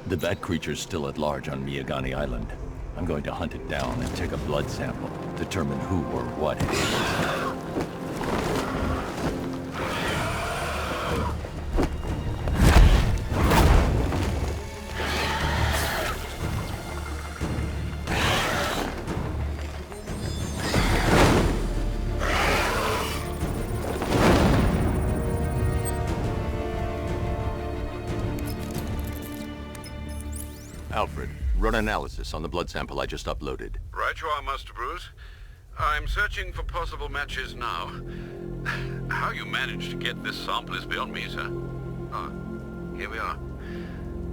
The bat creature's still at large on Miyagani Island. I'm going to hunt it down and take a blood sample, determine who or what it is. Alfred, run analysis on the blood sample I just uploaded. Right you are, Master Bruce. I'm searching for possible matches now. How you managed to get this sample is beyond me, sir. Ah, here we are.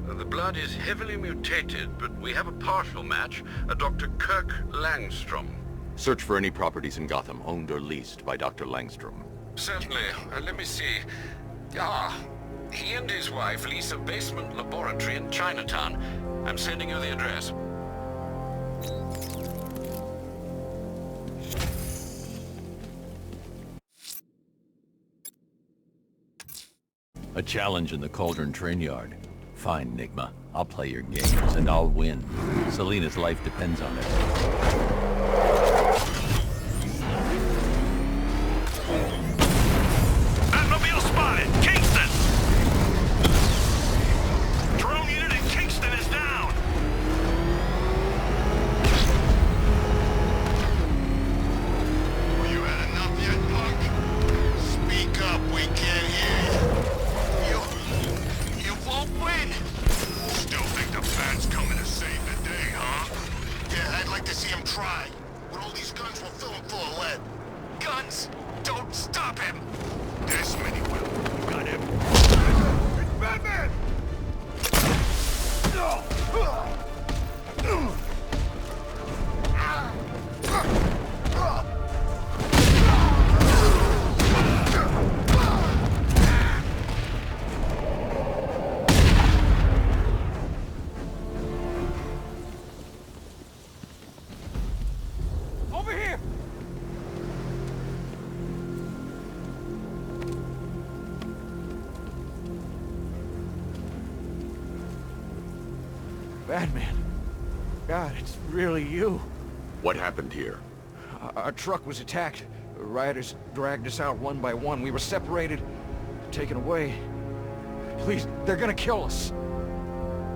The blood is heavily mutated, but we have a partial match, a Dr. Kirk Langstrom. Search for any properties in Gotham owned or leased by Dr. Langstrom. Certainly. Let me see. Ah, he and his wife lease a basement laboratory in Chinatown. I'm sending you the address. A challenge in the Cauldron train yard. Fine, Nigma. I'll play your games, and I'll win. Selina's life depends on it. Batmobile spotted! Kingston! Drone unit in Kingston is down! You had enough yet, punk? Speak up, we can't hear you. You won't win! Still think the bat's coming to save the day, huh? Yeah, I'd like to see him try. With all these guns, we'll fill him full of lead. Guns! Don't stop him! This many will. You got him. It's Batman! Over here! Batman. God, it's really you. What happened here? Our truck was attacked. The rioters dragged us out one by one. We were separated, taken away. Please, they're gonna kill us.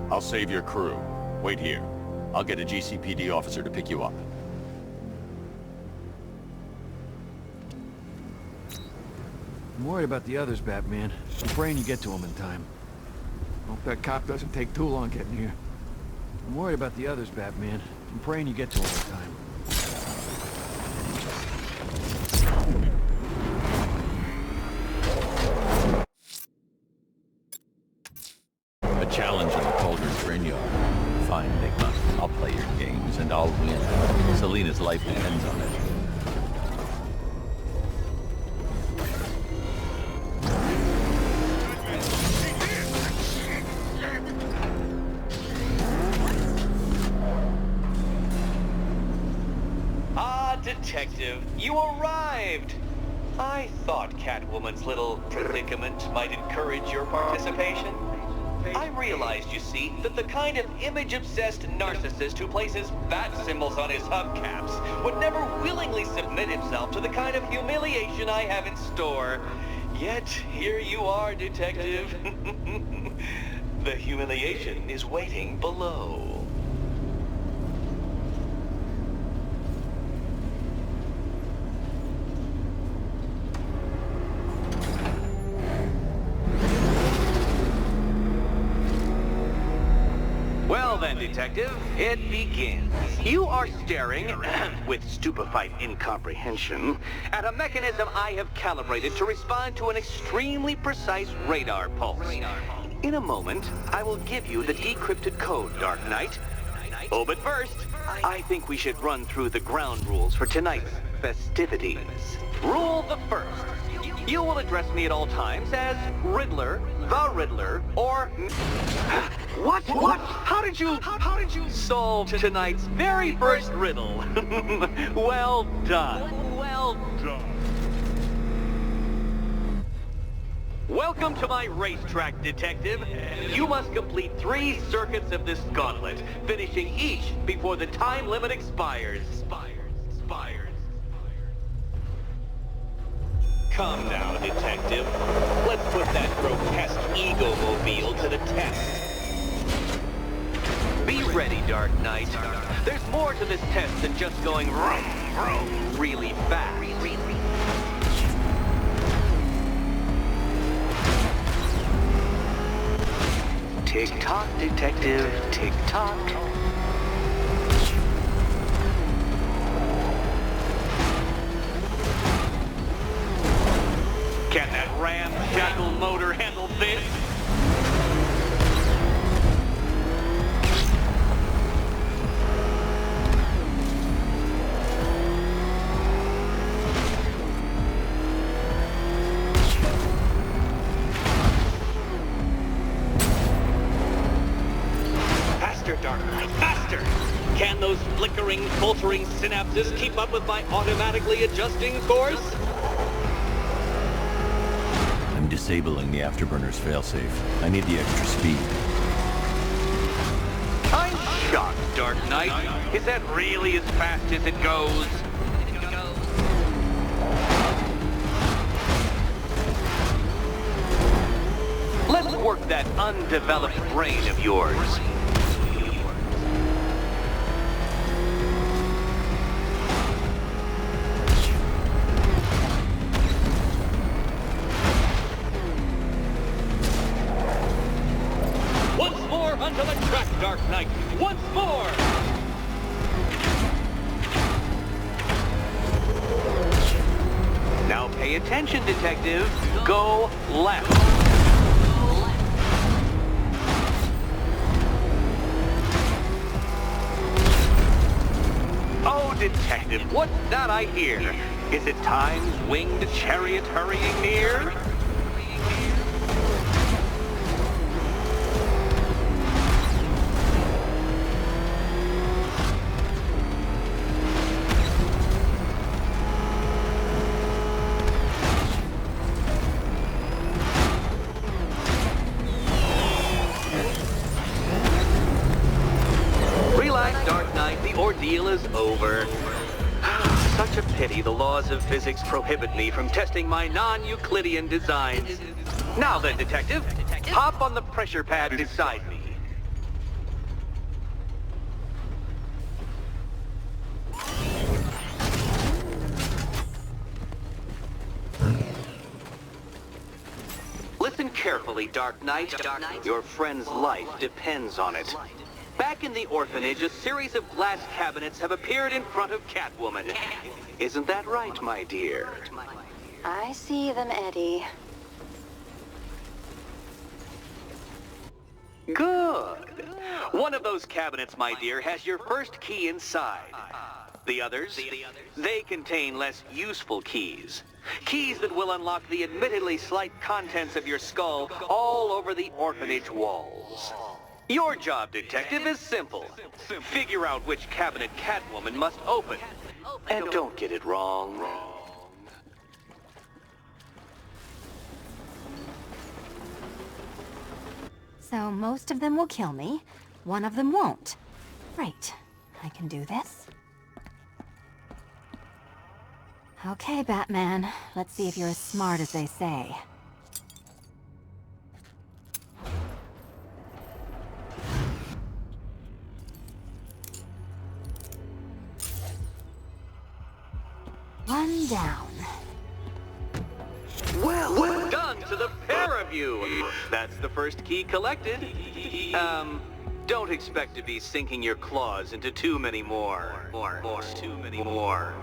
I'll save your crew. Wait here. I'll get a GCPD officer to pick you up. I'm worried about the others, Batman. I'm praying you get to them in time. Hope that cop doesn't take too long getting here. I'm worried about the others, Batman. I'm praying you get to them in time. A challenge in the Cauldron train yard. Fine, Nigma. I'll play your games, and I'll win. Selina's life depends on it. Detective, you arrived! I thought Catwoman's little predicament might encourage your participation. I realized, you see, that the kind of image-obsessed narcissist who places bat symbols on his hubcaps would never willingly submit himself to the kind of humiliation I have in store. Yet, here you are, Detective. The humiliation is waiting below. Well then, Detective, it begins. You are staring, with stupefied incomprehension, at a mechanism I have calibrated to respond to an extremely precise radar pulse. In a moment, I will give you the decrypted code, Dark Knight. Oh, but first, I think we should run through the ground rules for tonight's festivities. Rule the first. You will address me at all times as Riddler, the Riddler, or... What? How did you solve tonight's very first riddle? Well done. Well done. Welcome to my racetrack, Detective. You must complete 3 circuits of this gauntlet, finishing each before the time limit expires. Come now, Detective. Let's put that grotesque ego-mobile to the test. Be ready, Dark Knight. There's more to this test than just going vroom, vroom, really fast. Tick-tock, Detective, tick-tock. Can that ramshackle motor handle this? Faster, Dark Knight, faster! Can those flickering, faltering synapses keep up with my automatically adjusting course? I'm disabling the afterburner's failsafe. I need the extra speed. I'm shocked, Dark Knight. Is that really as fast as it goes? Let's work that undeveloped brain of yours. Once more onto the track, Dark Knight. Once more! Now pay attention, Detective. Go left. Oh, Detective, what's that I hear? Is it Time's winged chariot hurrying near? Relax, Dark Knight. The ordeal is over. Such a pity the laws of physics prohibit me from testing my non-Euclidean designs. Now then, Detective, hop on the pressure pad beside me. Listen carefully, Dark Knight. Your friend's life depends on it. Back in the orphanage, a series of glass cabinets have appeared in front of Catwoman. Isn't that right, my dear? I see them, Eddie. Good. One of those cabinets, my dear, has your first key inside. The others, they contain less useful keys. Keys that will unlock the admittedly slight contents of your skull all over the orphanage walls. Your job, Detective, is simple. Figure out which cabinet Catwoman must open. And don't get it wrong. So most of them will kill me. One of them won't. Great. I can do this. Okay, Batman. Let's see if you're as smart as they say. One down. Well done to the pair of you. That's the first key collected. Don't expect to be sinking your claws into too many more. Too many more.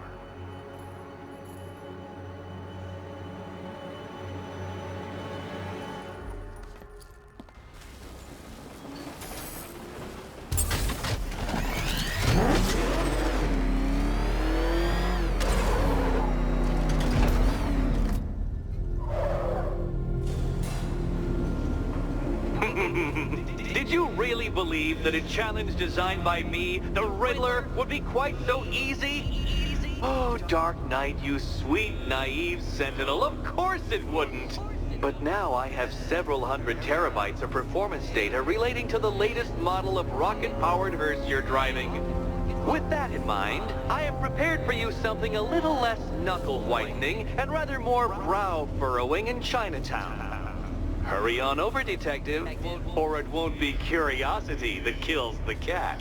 Did you really believe that a challenge designed by me, the Riddler, would be quite so easy? Oh, Dark Knight, you sweet, naive sentinel, of course it wouldn't! But now I have several hundred terabytes of performance data relating to the latest model of rocket-powered hearse you're driving. With that in mind, I have prepared for you something a little less knuckle-whitening and rather more brow-furrowing in Chinatown. Hurry on over, Detective, or it won't be curiosity that kills the cat.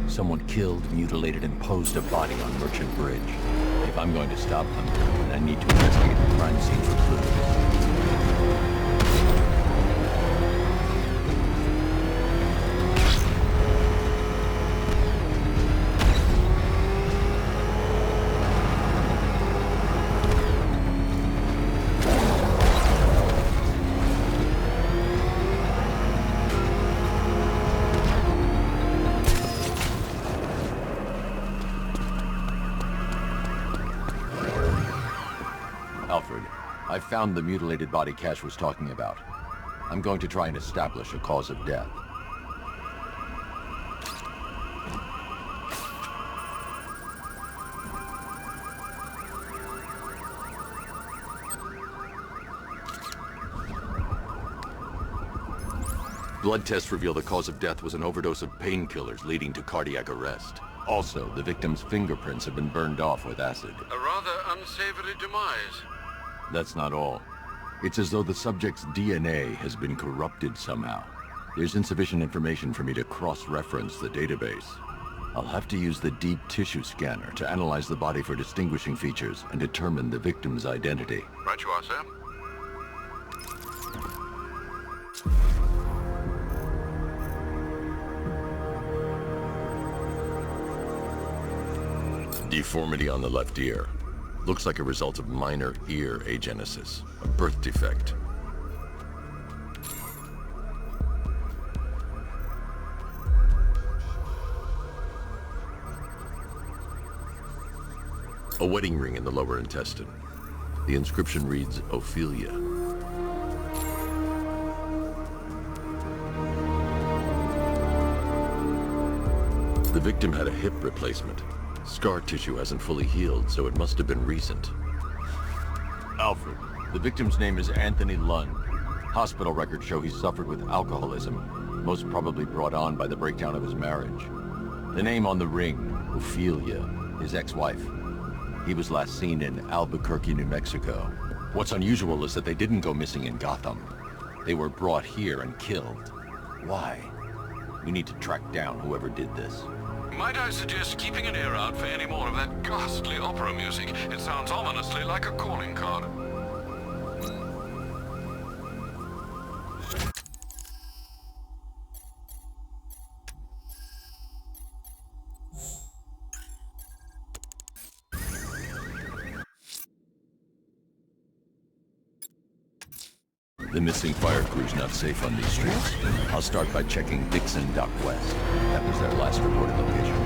Someone killed, mutilated, and posed a body on Merchant Bridge. If I'm going to stop them, then I need to investigate the crime scene for clues. Alfred, I found the mutilated body Cash was talking about. I'm going to try and establish a cause of death. Blood tests reveal the cause of death was an overdose of painkillers leading to cardiac arrest. Also, the victim's fingerprints have been burned off with acid. A rather unsavory demise. That's not all. It's as though the subject's DNA has been corrupted somehow. There's insufficient information for me to cross-reference the database. I'll have to use the deep tissue scanner to analyze the body for distinguishing features and determine the victim's identity. Right you are, sir. Deformity on the left ear. Looks like a result of minor ear agenesis, a birth defect. A wedding ring in the lower intestine. The inscription reads, Ophelia. The victim had a hip replacement. Scar tissue hasn't fully healed, so it must have been recent. Alfred, the victim's name is Anthony Lund. Hospital records show he suffered with alcoholism, most probably brought on by the breakdown of his marriage. The name on the ring, Ophelia, his ex-wife. He was last seen in Albuquerque, New Mexico. What's unusual is that they didn't go missing in Gotham. They were brought here and killed. Why? We need to track down whoever did this. Might I suggest keeping an ear out for any more of that ghastly opera music? It sounds ominously like a calling card. The missing fire crew's not safe on these streets. I'll start by checking Dixon Dock West. That was their last reported location.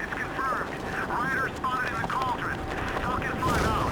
It's confirmed. Rider spotted in the cauldron. Talk is 5 out.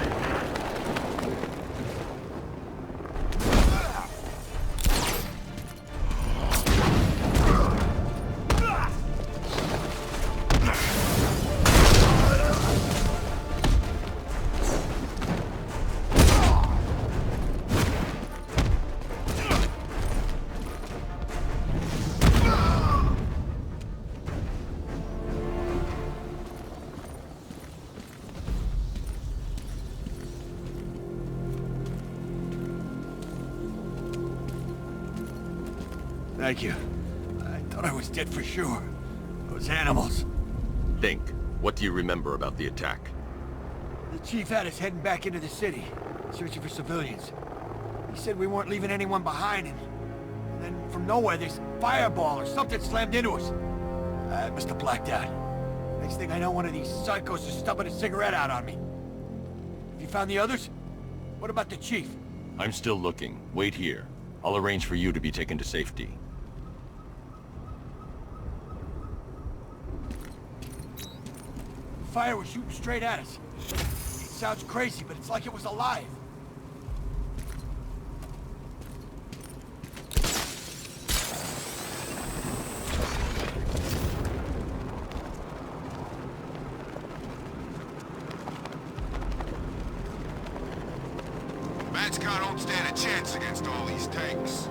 Thank you. I thought I was dead for sure. Those animals. Think. What do you remember about the attack? The chief had us heading back into the city, searching for civilians. He said we weren't leaving anyone behind, and then from nowhere, this fireball or something slammed into us. I must have blacked out. Next thing I know, one of these psychos is stubbing a cigarette out on me. Have you found the others? What about the chief? I'm still looking. Wait here. I'll arrange for you to be taken to safety. Fire was shooting straight at us. It sounds crazy, but it's like it was alive. Car don't stand a chance against all these tanks.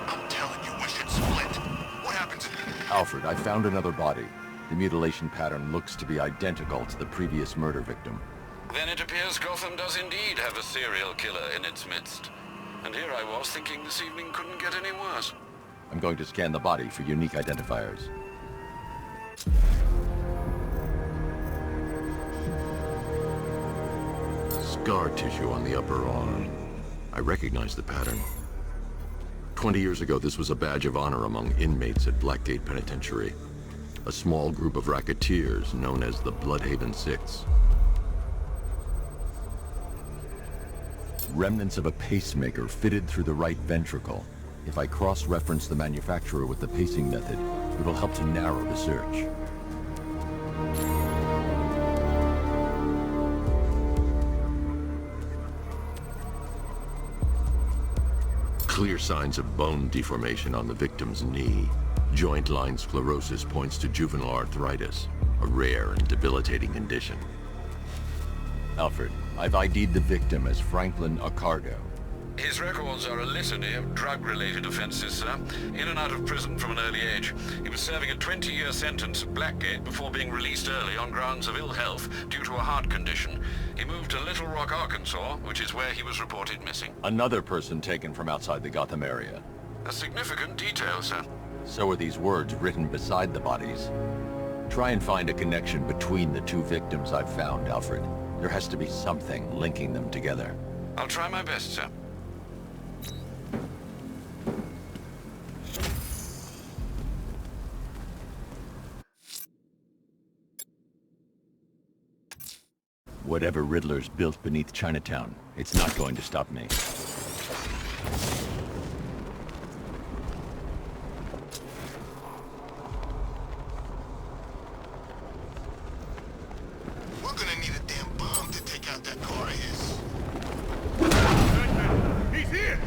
I'm telling you, we should split. What happens if... Alfred, I found another body. The mutilation pattern looks to be identical to the previous murder victim. Then it appears Gotham does indeed have a serial killer in its midst. And here I was thinking this evening couldn't get any worse. I'm going to scan the body for unique identifiers. Scar tissue on the upper arm. I recognize the pattern. 20 years ago, this was a badge of honor among inmates at Blackgate Penitentiary. A small group of racketeers known as the Bloodhaven Six. Remnants of a pacemaker fitted through the right ventricle. If I cross-reference the manufacturer with the pacing method, it'll help to narrow the search. Clear signs of bone deformation on the victim's knee. Joint line sclerosis points to juvenile arthritis, a rare and debilitating condition. Alfred, I've ID'd the victim as Franklin Accardo. His records are a litany of drug-related offenses, sir. In and out of prison from an early age. He was serving a 20-year sentence at Blackgate before being released early on grounds of ill health due to a heart condition. He moved to Little Rock, Arkansas, which is where he was reported missing. Another person taken from outside the Gotham area. A significant detail, sir. So are these words written beside the bodies. Try and find a connection between the two victims I've found, Alfred. There has to be something linking them together. I'll try my best, sir. Whatever Riddler's built beneath Chinatown, it's not going to stop me. We're gonna need a damn bomb to take out that car of his. He's here!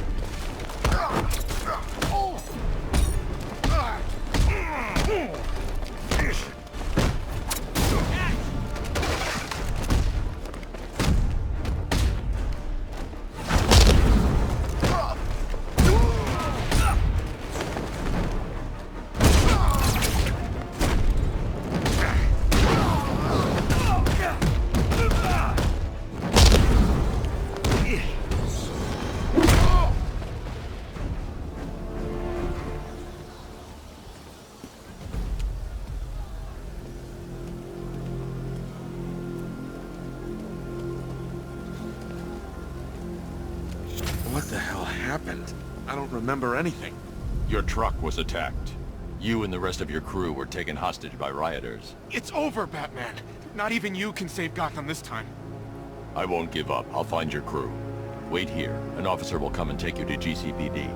What the hell happened? I don't remember anything. Your truck was attacked. You and the rest of your crew were taken hostage by rioters. It's over, Batman. Not even you can save Gotham this time. I won't give up. I'll find your crew. Wait here. An officer will come and take you to GCPD.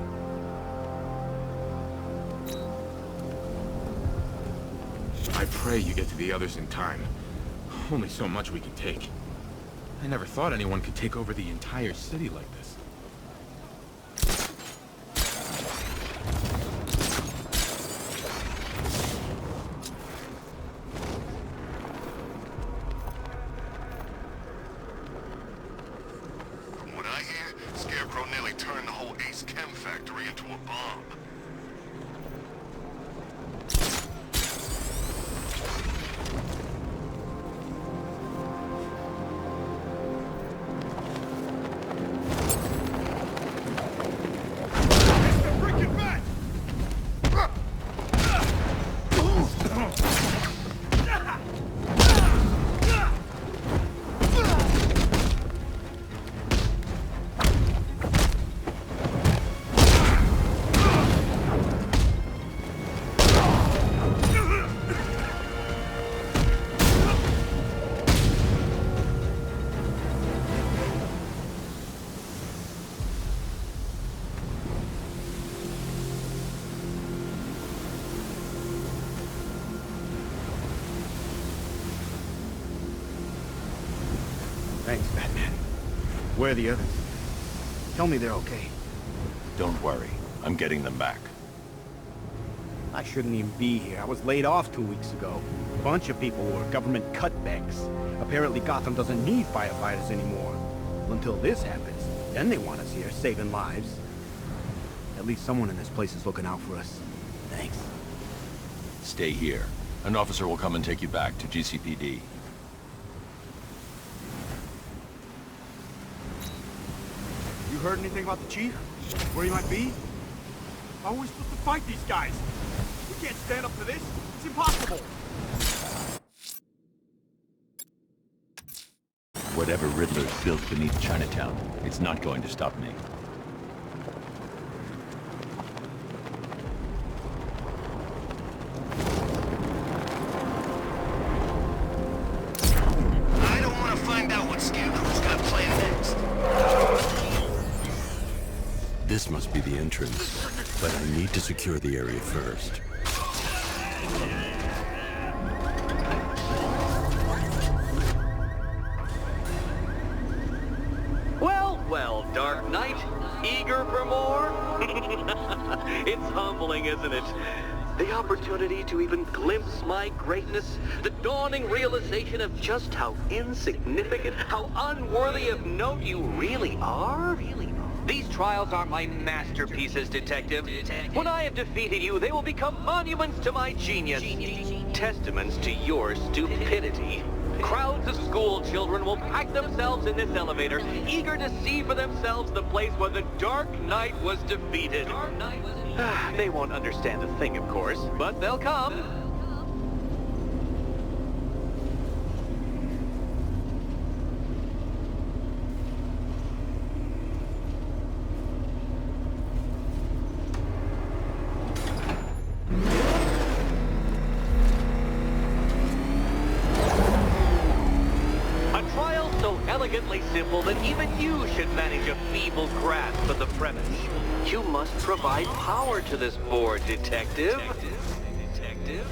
I pray you get to the others in time. Only so much we can take. I never thought anyone could take over the entire city like this. From what I hear, Scarecrow nearly turned the whole Ace Chem factory into a bomb. Thanks, Batman. Where are the others? Tell me they're okay. Don't worry. I'm getting them back. I shouldn't even be here. I was laid off 2 weeks ago. A bunch of people were government cutbacks. Apparently Gotham doesn't need firefighters anymore. Well, until this happens, then they want us here, saving lives. At least someone in this place is looking out for us. Thanks. Stay here. An officer will come and take you back to GCPD. You heard anything about the chief? Where he might be? How are we supposed to fight these guys? We can't stand up to this. It's impossible. Whatever Riddler's built beneath Chinatown, it's not going to stop me. I don't want to find out what Scarecrow's got planned next. This must be the entrance, but I need to secure the area first. Well, Dark Knight, eager for more? It's humbling, isn't it? The opportunity to even glimpse my greatness, the dawning realization of just how insignificant, how unworthy of note you really are. These trials are my masterpieces, Detective. When I have defeated you, they will become monuments to my genius, testaments to your stupidity. Crowds of school children will pack themselves in this elevator, eager to see for themselves the place where the Dark Knight was defeated. They won't understand a thing, of course, but they'll come. Elegantly simple that even you should manage a feeble grasp of the premise. You must provide power to this board, Detective. Detective?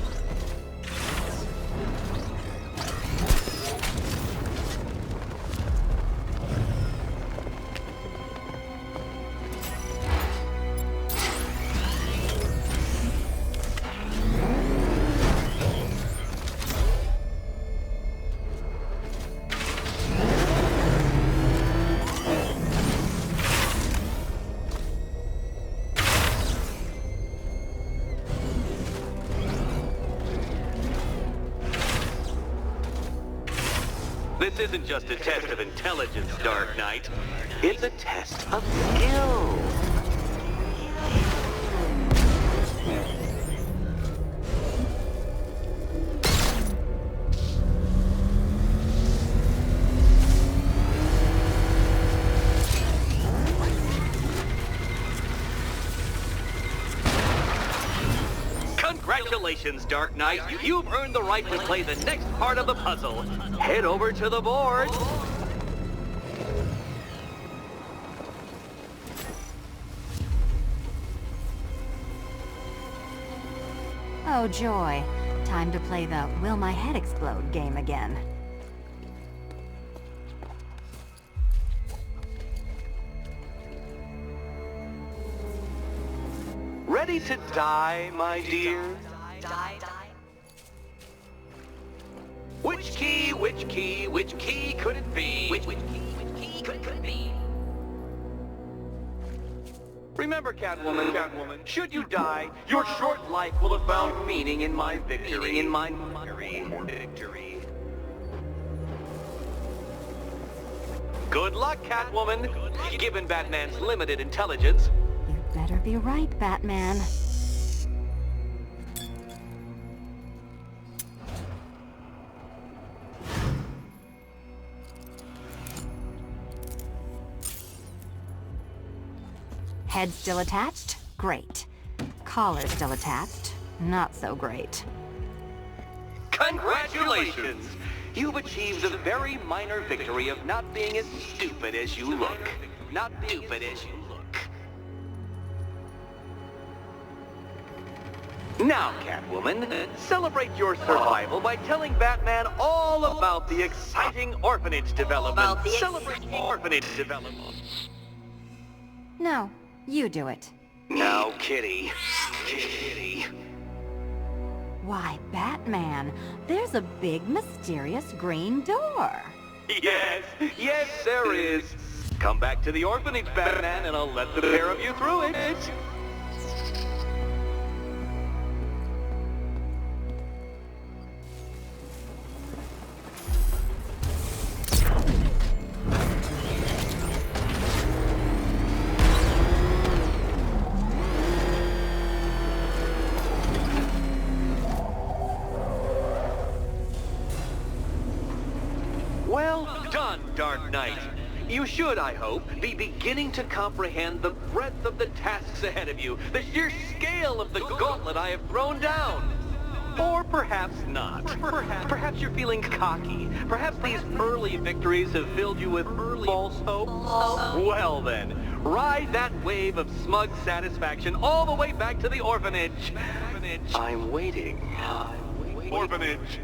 This isn't just a test of intelligence, Dark Knight. It's a test of skill. Congratulations, Dark Knight. You've earned the right to play the next part of the puzzle. Head over to the board. Oh, joy. Time to play the Will My Head Explode game again. Ready to die, my dear? Which key could it be? Which key could it be? Remember, Catwoman, should you die, your short life will have found meaning in my victory, victory. Good luck, Catwoman. Given Batman's limited intelligence, You'd better be right, Batman. Head still attached? Great. Collar still attached? Not so great. congratulations! You've achieved the very minor victory of not being as stupid as you look. Not stupid as you look. Now, Catwoman, celebrate your survival by telling Batman all about the exciting orphanage development. Celebrate orphanage development. No, you do it. Now, Kitty. Kitty. Why, Batman, there's a big mysterious green door. Yes, yes, there is. Come back to the orphanage, Batman, and I'll let the pair of you through it. Well done, Dark Knight. You should, I hope, be beginning to comprehend the breadth of the tasks ahead of you, the sheer scale of the gauntlet I have thrown down. Or perhaps not. Perhaps you're feeling cocky. Perhaps these early victories have filled you with false hope. Well then, ride that wave of smug satisfaction all the way back to the orphanage. I'm waiting. Orphanage.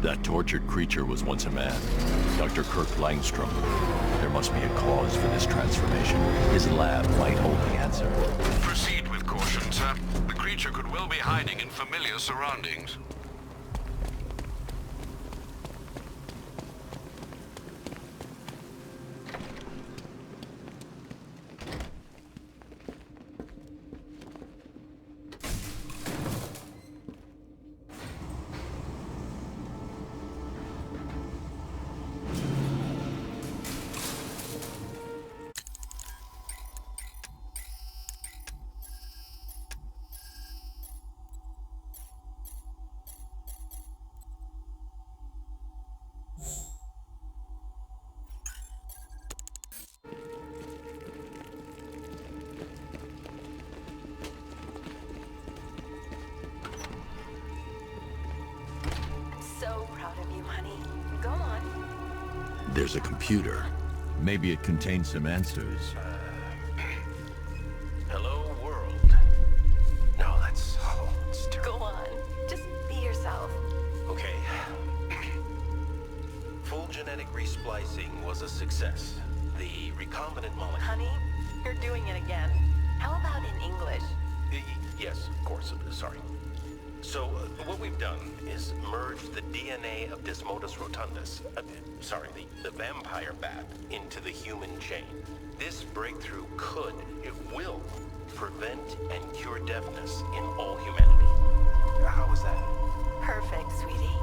That tortured creature was once a man. Dr. Kirk Langstrom. There must be a cause for this transformation. His lab might hold the answer. Proceed with caution, sir. The creature could well be hiding in familiar surroundings. So proud of you, honey. Go on. There's a computer. Maybe it contains some answers. Hello, world. No, that's... Oh, it's terrible. Go on. Just be yourself. Okay. Full genetic resplicing was a success. The recombinant molecule... Honey, you're doing it again. How about in English? Yes, of course. Sorry. So, what we've done is merged the DNA of Desmodus rotundus, the vampire bat, into the human chain. This breakthrough it will, prevent and cure deafness in all humanity. How was that? Perfect, sweetie.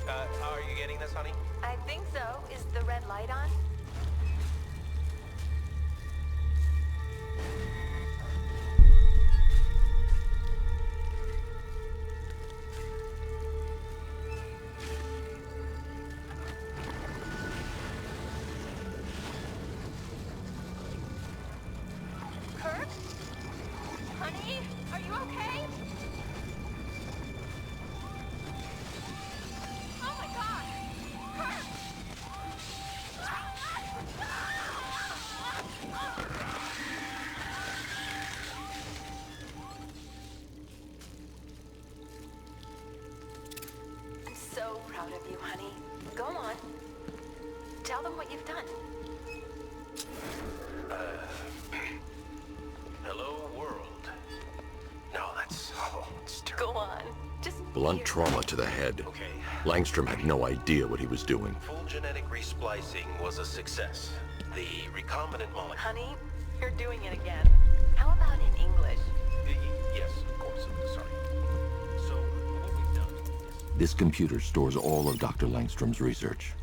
How are you getting this, honey? I think so. Is the red light on? Kirk? Honey, are you okay? Oh my God! Kirk! I'm so proud of you, honey. Go on. Tell them what you've done. Hello, world. No, that's... Oh, it's terrible. Go on. Just Blunt trauma to the head. Okay. Langstrom had no idea what he was doing. Full genetic resplicing was a success. The recombinant molecule... Honey, you're doing it again. How about in English? Yes, of course. Sorry. So, what we've done is... This computer stores all of Dr. Langstrom's research.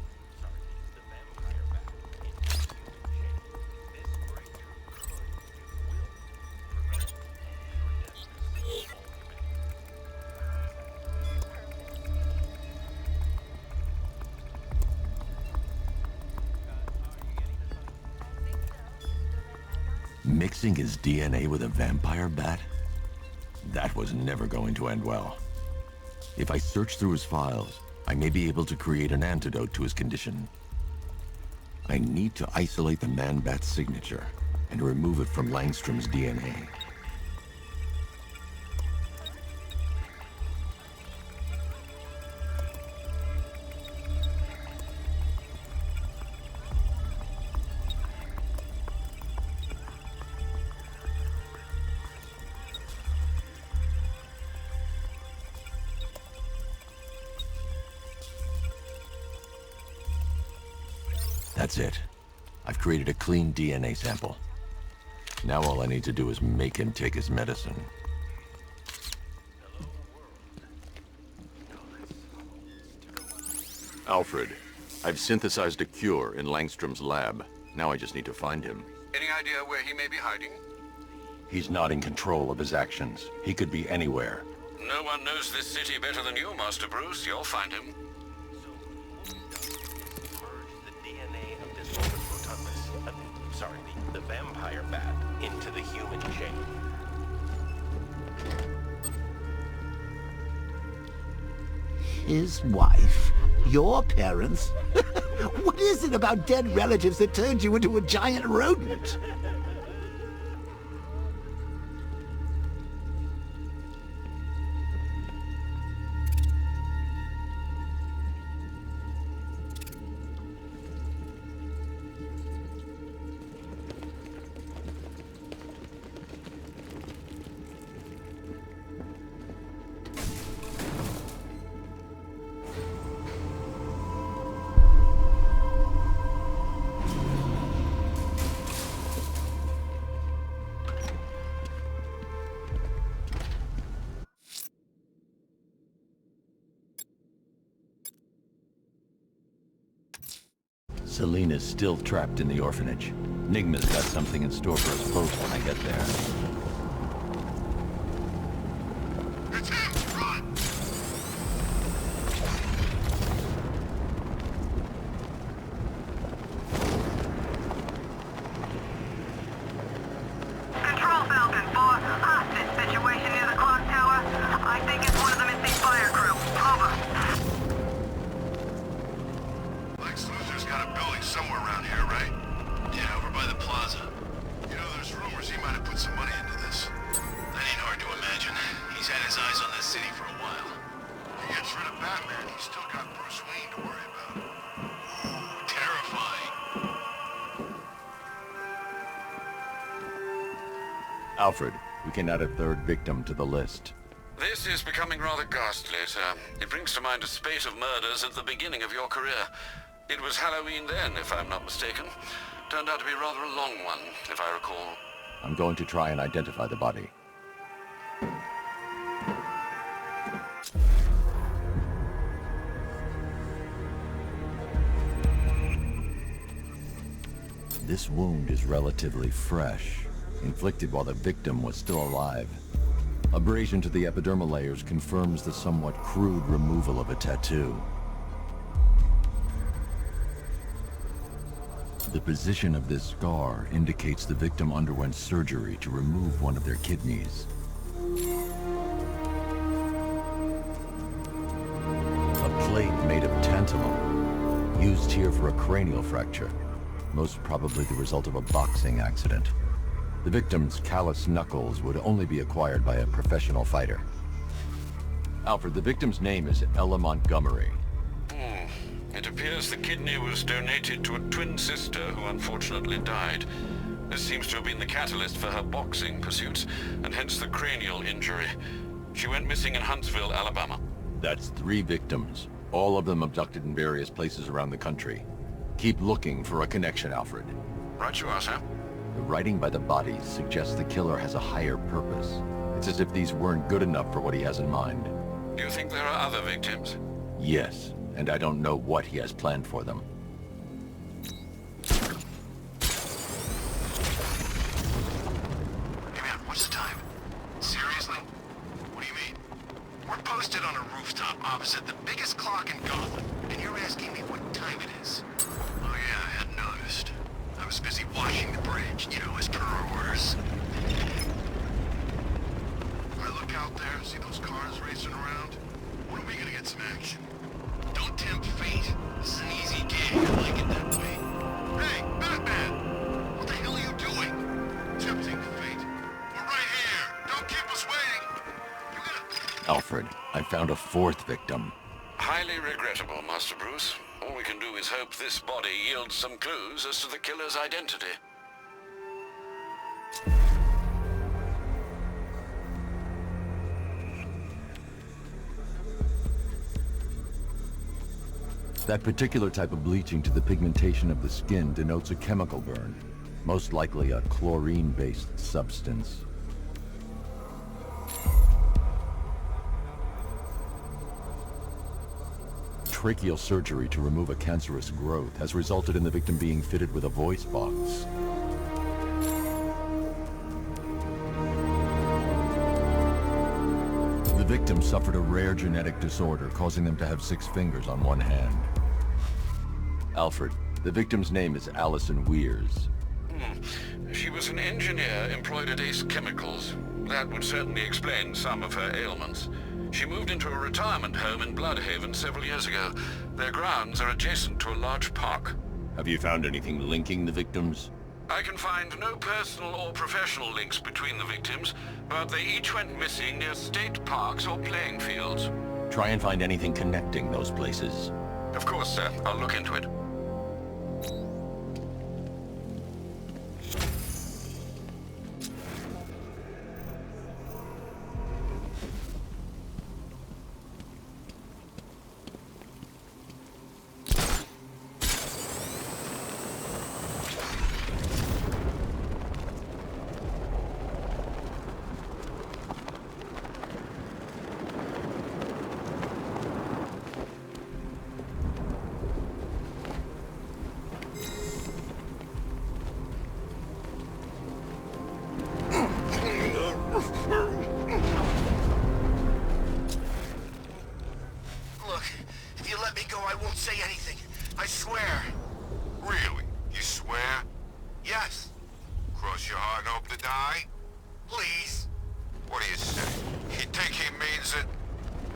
Mixing his DNA with a vampire bat? That was never going to end well. If I search through his files, I may be able to create an antidote to his condition. I need to isolate the man-bat's signature and remove it from Langstrom's DNA. That's it. I've created a clean DNA sample. Now all I need to do is make him take his medicine. Alfred, I've synthesized a cure in Langstrom's lab. Now I just need to find him. Any idea where he may be hiding? He's not in control of his actions. He could be anywhere. No one knows this city better than you, Master Bruce. You'll find him. The vampire bat into the human chain. His wife? Your parents? What is it about dead relatives that turned you into a giant rodent? Selena's still trapped in the orphanage. Nigma's got something in store for us both when I get there. It's him! Run! Control Falcon 4, hostage situation near the clock tower. I think it's one of the missing fire crew. Over. Lex Luthor's got a building somewhere around here, right? Yeah, over by the plaza. You know, there's rumors he might have put some money into this. That ain't hard to imagine. He's had his eyes on that city for a while. He gets rid of Batman, he's still got Bruce Wayne to worry about. Ooh, terrifying. Alfred, we can add a third victim to the list. This is becoming rather ghastly, sir. It brings to mind a spate of murders at the beginning of your career. It was Halloween then, if I'm not mistaken. Turned out to be rather a long one, if I recall. I'm going to try and identify the body. This wound is relatively fresh, inflicted while the victim was still alive. Abrasion to the epidermal layers confirms the somewhat crude removal of a tattoo. The position of this scar indicates the victim underwent surgery to remove one of their kidneys. A plate made of tantalum, used here for a cranial fracture, most probably the result of a boxing accident. The victim's callous knuckles would only be acquired by a professional fighter. Alfred, the victim's name is Ella Montgomery. It appears the kidney was donated to a twin sister who unfortunately died. This seems to have been the catalyst for her boxing pursuits, and hence the cranial injury. She went missing in Huntsville, Alabama. That's 3 victims, all of them abducted in various places around the country. Keep looking for a connection, Alfred. Right you are, sir. The writing by the bodies suggests the killer has a higher purpose. It's as if these weren't good enough for what he has in mind. Do you think there are other victims? Yes, and I don't know what he has planned for them. Hey man, what's the time? Seriously? What do you mean? We're posted on a rooftop opposite the biggest clock in Gotham, and you're asking me what time it is? Oh yeah, I hadn't noticed. I was busy washing the bridge, you know, as per our word. years. I look out there, see those cars racing around? When are we gonna get some action? Don't tempt fate. This is an easy gig. I like it that way. Hey, Batman! What the hell are you doing? Tempting fate. We're right here. Don't keep us waiting. You gotta... Alfred, I found a fourth victim. Highly regrettable, Master Bruce. All we can do is hope this body yields some clues as to the killer's identity. That particular type of bleaching to the pigmentation of the skin denotes a chemical burn, most likely a chlorine-based substance. Tracheal surgery to remove a cancerous growth has resulted in the victim being fitted with a voice box. The victim suffered a rare genetic disorder, causing them to have 6 fingers on one hand. Alfred, the victim's name is Allison Weirs. She was an engineer employed at Ace Chemicals. That would certainly explain some of her ailments. She moved into a retirement home in Bloodhaven several years ago. Their grounds are adjacent to a large park. Have you found anything linking the victims? I can find no personal or professional links between the victims, but they each went missing near state parks or playing fields. Try and find anything connecting those places. Of course, sir. I'll look into it. Look, if you let me go, I won't say anything. I swear. Really? You swear? Yes. Cross your heart and hope to die? Please. What do you say? You think he means it?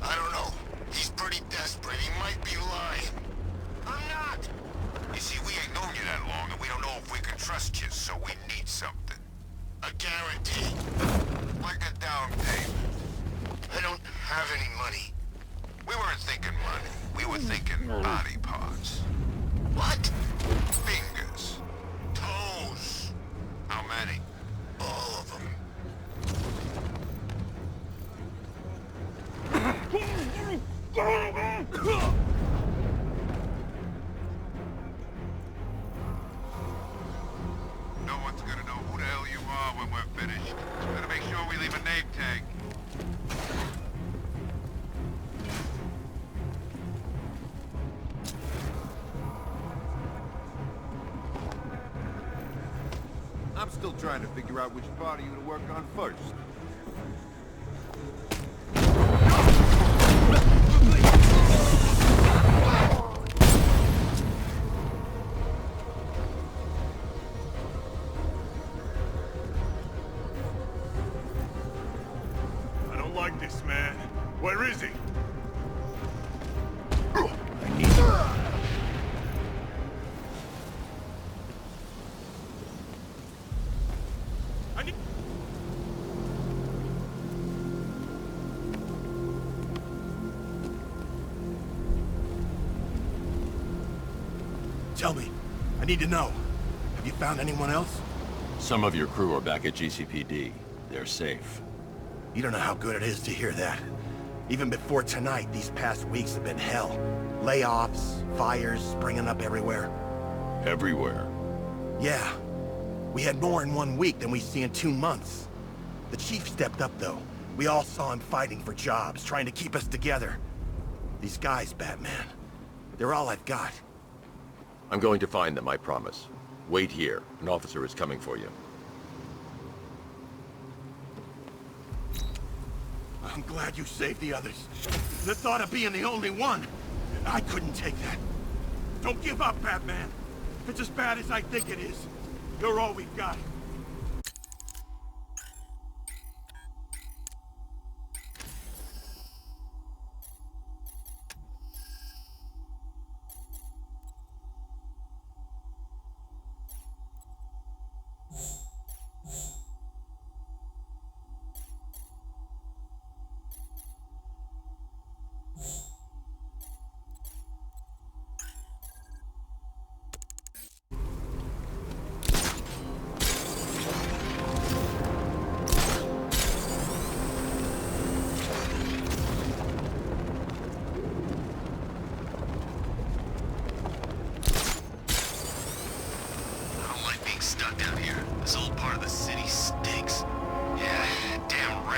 I don't know. He's pretty desperate. He might be lying. I'm not. You see, we ain't known you that long, and we don't know if we can trust you, so we need something. A guarantee. Like a down payment. I don't have any money. We weren't thinking money. We were thinking body parts. What? Fingers. Toes. How many? All of them. No one's gonna know who the hell you are when we're finished. Better make sure we leave a name tag. I'm still trying to figure out which part of you to work on first. I don't like this, man. Where is he? I need you. Tell me. I need to know. Have you found anyone else? Some of your crew are back at GCPD. They're safe. You don't know how good it is to hear that. Even before tonight, these past weeks have been hell. Layoffs, fires springing up everywhere. Everywhere. Yeah. We had more in 1 week than we see in 2 months. The chief stepped up, though. We all saw him fighting for jobs, trying to keep us together. These guys, Batman, they're all I've got. I'm going to find them, I promise. Wait here. An officer is coming for you. I'm glad you saved the others. The thought of being the only one, I couldn't take that. Don't give up, Batman. If it's as bad as I think it is, you're all we've got.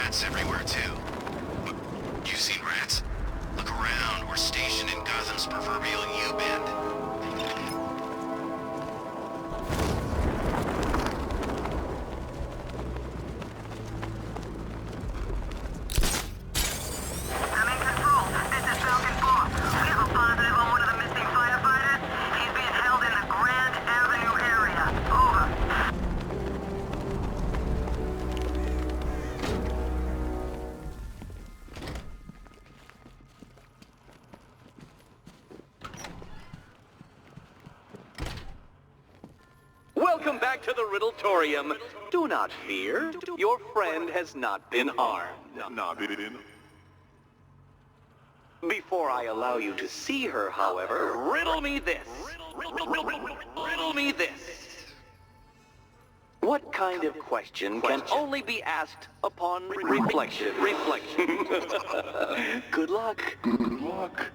rats everywhere, too. But you seen rats? Look around. We're stationed in Gotham's proverbial U-bend. Welcome back to the Riddletorium. Do not fear. Your friend has not been harmed. Before I allow you to see her, however, riddle me this. Riddle me this. What kind of question can only be asked upon reflection? Good luck. Good luck.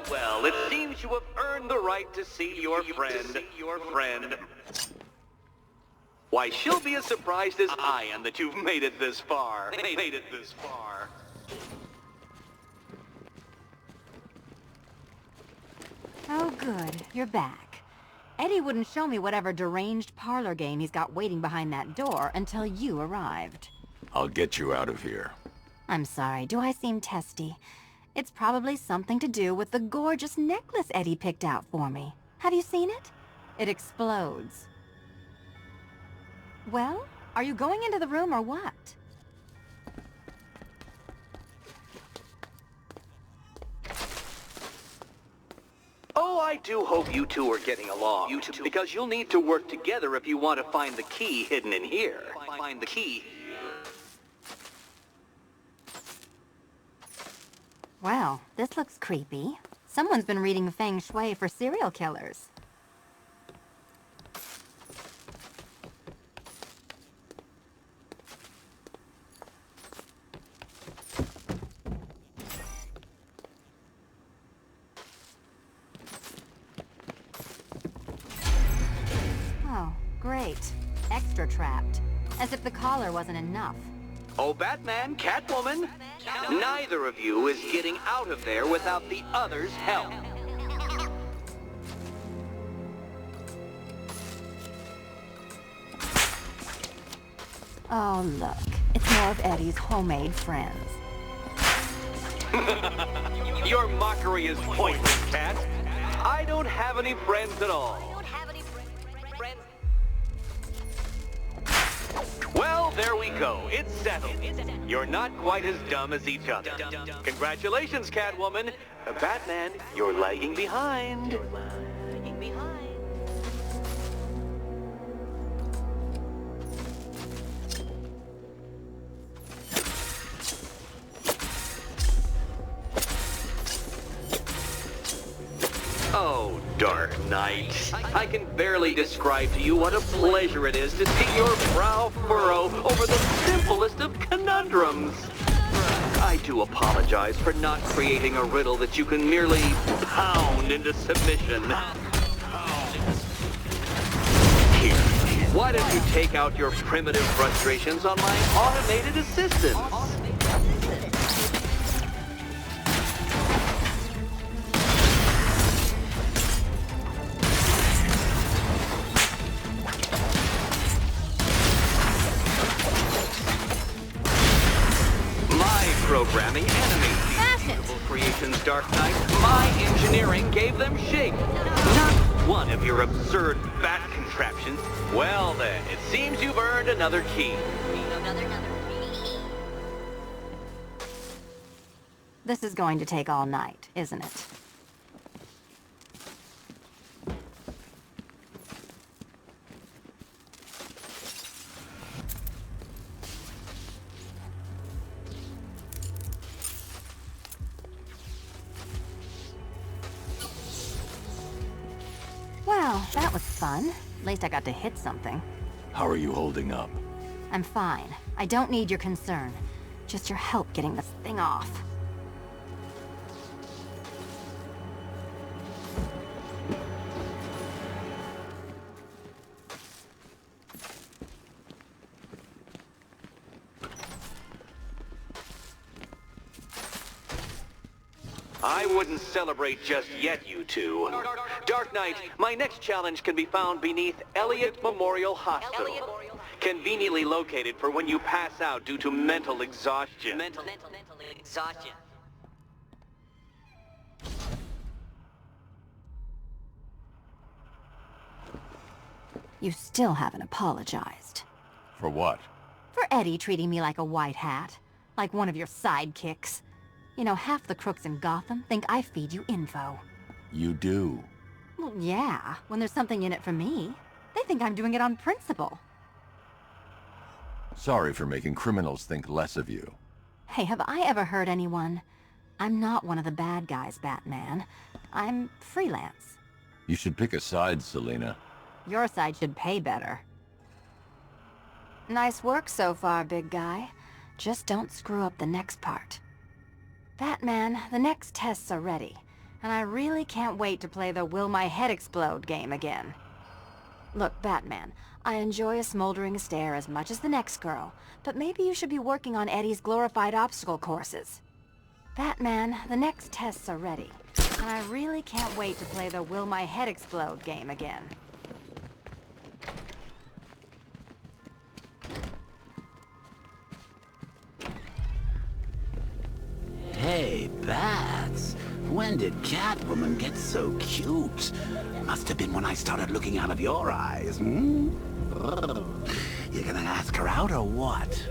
Well, it seems you have earned the right to see your friend. Why, she'll be as surprised as I am that you've made it this far. Oh, good. You're back. Eddie wouldn't show me whatever deranged parlor game he's got waiting behind that door until you arrived. I'll get you out of here. I'm sorry, do I seem testy? It's probably something to do with the gorgeous necklace Eddie picked out for me. Have you seen it? It explodes. Well, are you going into the room or what? Oh, I do hope you two are getting along. Because you'll need to work together if you want to find the key hidden in here. Find the key. Well, this looks creepy. Someone's been reading Feng Shui for serial killers. Oh, great. Extra trapped. As if the collar wasn't enough. Oh, Batman, Catwoman, neither of you is getting out of there without the other's help. Oh, look. It's more of Eddie's homemade friends. Your mockery is pointless, Cat. I don't have any friends at all. Well, there we go. It's settled. You're not quite as dumb as each other. Congratulations, Catwoman. Batman, you're lagging behind. Oh, Dark Knight. I can barely describe to you what a pleasure it is to see your brow furrow over the simplest of conundrums. I do apologize for not creating a riddle that you can merely pound into submission. Here, why don't you take out your primitive frustrations on my automated assistant? Programming enemies. Creations, Dark Knight. My engineering gave them shape. Not one of your absurd bat contraptions. Well then, it seems you've earned another key. This is going to take all night, isn't it? Well, that was fun. At least I got to hit something. How are you holding up? I'm fine. I don't need your concern. Just your help getting this thing off. I wouldn't celebrate just yet, you two. Dark Knight, my next challenge can be found beneath Elliott Memorial Hospital. Conveniently located for when you pass out due to mental exhaustion. Mental exhaustion. You still haven't apologized. For what? For Eddie treating me like a white hat. Like one of your sidekicks. You know, half the crooks in Gotham think I feed you info. You do. Well, yeah, when there's something in it for me. They think I'm doing it on principle. Sorry for making criminals think less of you. Hey, have I ever hurt anyone? I'm not one of the bad guys, Batman. I'm freelance. You should pick a side, Selina. Your side should pay better. Nice work so far, big guy. Just don't screw up the next part. Batman, the next tests are ready, and I really can't wait to play the Will My Head Explode game again. Look, Batman, I enjoy a smoldering stare as much as the next girl, but maybe you should be working on Eddie's glorified obstacle courses. Batman, the next tests are ready, and I really can't wait to play the Will My Head Explode game again. Hey, Bats. When did Catwoman get so cute? Must have been when I started looking out of your eyes, hmm? You gonna ask her out or what?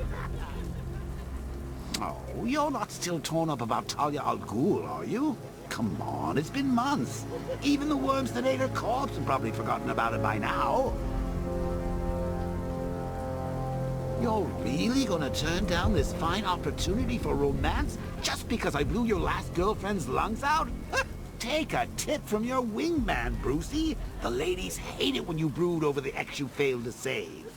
Oh, you're not still torn up about Talia al Ghul, are you? Come on, it's been months. Even the worms that ate her corpse have probably forgotten about it by now. You're really gonna turn down this fine opportunity for romance just because I blew your last girlfriend's lungs out? Take a tip from your wingman, Brucey. The ladies hate it when you brood over the ex you failed to save.